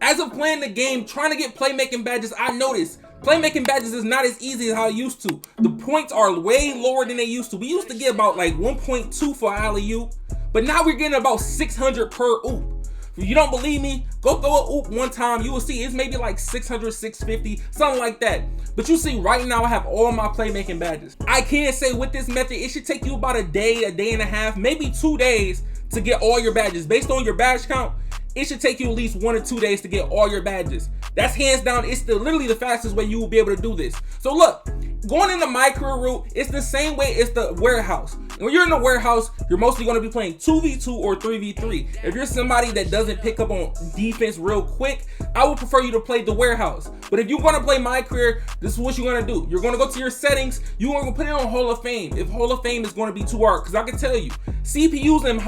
As of playing the game, trying to get playmaking badges, I noticed playmaking badges is not as easy as how I used to. The points are way lower than they used to. We used to get about like 1.2 for alley-oop, but now we're getting about 600 per oop. If you don't believe me, go throw a oop one time. You will see it's maybe like 600, 650, something like that. But you see right now I have all my playmaking badges. I can say with this method, it should take you about a day and a half, maybe 2 days to get all your badges. Based on your badge count, it should take you at least 1 or 2 days to get all your badges. That's hands down, it's literally the fastest way you will be able to do this. So look, going into my career route, it's the same way as the warehouse. When you're in the warehouse, you're mostly going to be playing 2v2 or 3v3. If you're somebody that doesn't pick up on defense real quick, I would prefer you to play the warehouse. But if you want to play my career, this is what you're going to do. You're going to go to your settings, you're going to put it on Hall of Fame. If Hall of Fame is going to be too hard, because I can tell you, CPUs in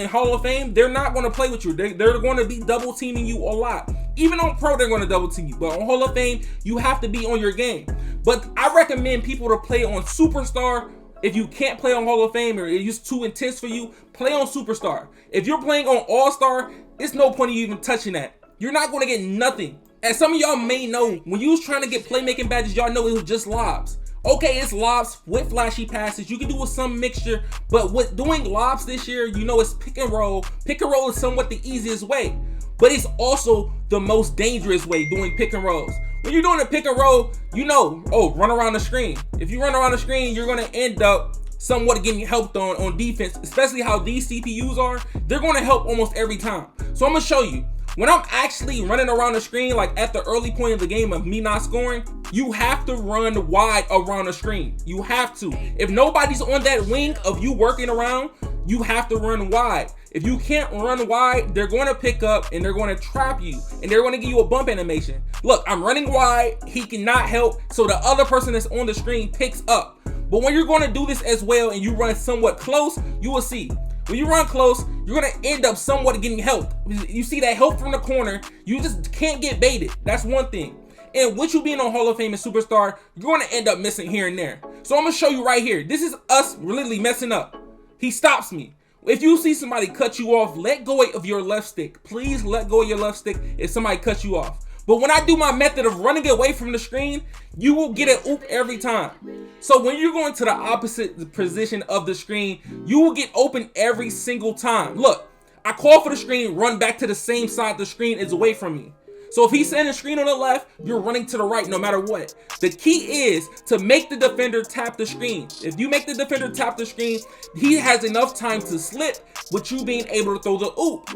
Hall of Fame, they're not going to play with you. They're going to be double teaming you a lot. Even on Pro, they're going to double team you. But on Hall of Fame, you have to be on your game. But I recommend people to play on Superstar. If you can't play on Hall of Fame or it's too intense for you, play on Superstar. If you're playing on All-Star, it's no point in you even touching that. You're not going to get nothing. As some of y'all may know, when you was trying to get playmaking badges, y'all know it was just lobs. Okay, it's lobs with flashy passes. You can do with some mixture, but with doing lobs this year, you know it's pick and roll. Pick and roll is somewhat the easiest way, but it's also the most dangerous way, doing pick and rolls. When you're doing a pick and roll, you know, oh, run around the screen. If you run around the screen, you're gonna end up somewhat getting helped on defense, especially how these CPUs are. They're gonna help almost every time. So I'm gonna show you. When I'm actually running around the screen, like at the early point of the game of me not scoring, you have to run wide around the screen. You have to. If nobody's on that wing of you working around, you have to run wide. If you can't run wide, they're going to pick up and they're going to trap you and they're going to give you a bump animation. Look, I'm running wide. He cannot help. So the other person that's on the screen picks up. But when you're going to do this as well and you run somewhat close, you will see. When you run close, you're going to end up somewhat getting help. You see that help from the corner, you just can't get baited. That's one thing. And with you being on Hall of Fame and Superstar, you're going to end up missing here and there. So I'm going to show you right here. This is us literally messing up. He stops me. If you see somebody cut you off, let go of your left stick. Please let go of your left stick if somebody cuts you off. But when I do my method of running away from the screen, you will get an oop every time. So when you're going to the opposite position of the screen, you will get open every single time. Look, I call for the screen, run back to the same side the screen is away from me. So if he's sending the screen on the left, you're running to the right no matter what. The key is to make the defender tap the screen. If you make the defender tap the screen, he has enough time to slip with you being able to throw the oop.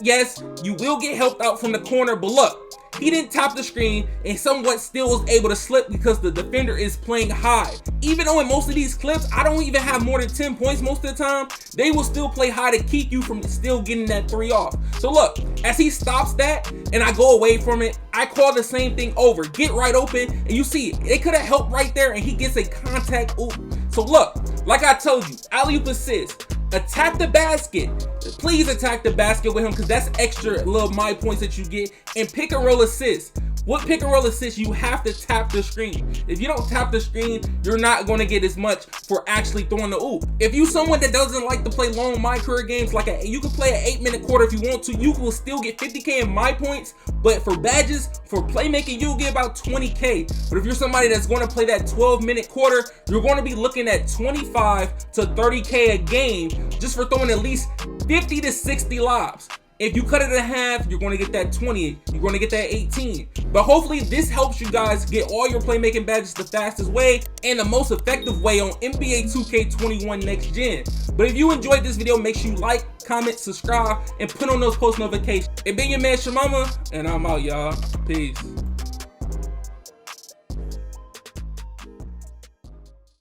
Yes, you will get helped out from the corner, but look, he didn't tap the screen and somewhat still was able to slip because the defender is playing high. Even though in most of these clips, I don't even have more than 10 points most of the time, they will still play high to keep you from still getting that 3 off. So look, as he stops that and I go away from it, I call the same thing over. Get right open and you see it could have helped right there and he gets a contact oop. So look, like I told you, alley-oop assist. Attack the basket. Please attack the basket with him because that's extra little my points that you get. And pick and roll assist. With pick and roll assist, you have to tap the screen. If you don't tap the screen, you're not going to get as much for actually throwing the oop. If you someone that doesn't like to play long my career games, like you can play an 8-minute quarter if you want to, you will still get 50K in my points. But for badges, for playmaking, you'll get about 20K. But if you're somebody that's going to play that 12-minute quarter, you're going to be looking at 25 to 30K a game just for throwing at least 50 to 60 lobs. If you cut it in half, you're going to get that 20, you're going to get that 18. But hopefully this helps you guys get all your playmaking badges the fastest way and the most effective way on NBA 2K21 Next Gen. But if you enjoyed this video, make sure you like, comment, subscribe, and put on those post notifications. It been your man ChaMoma, and I'm out, y'all. Peace.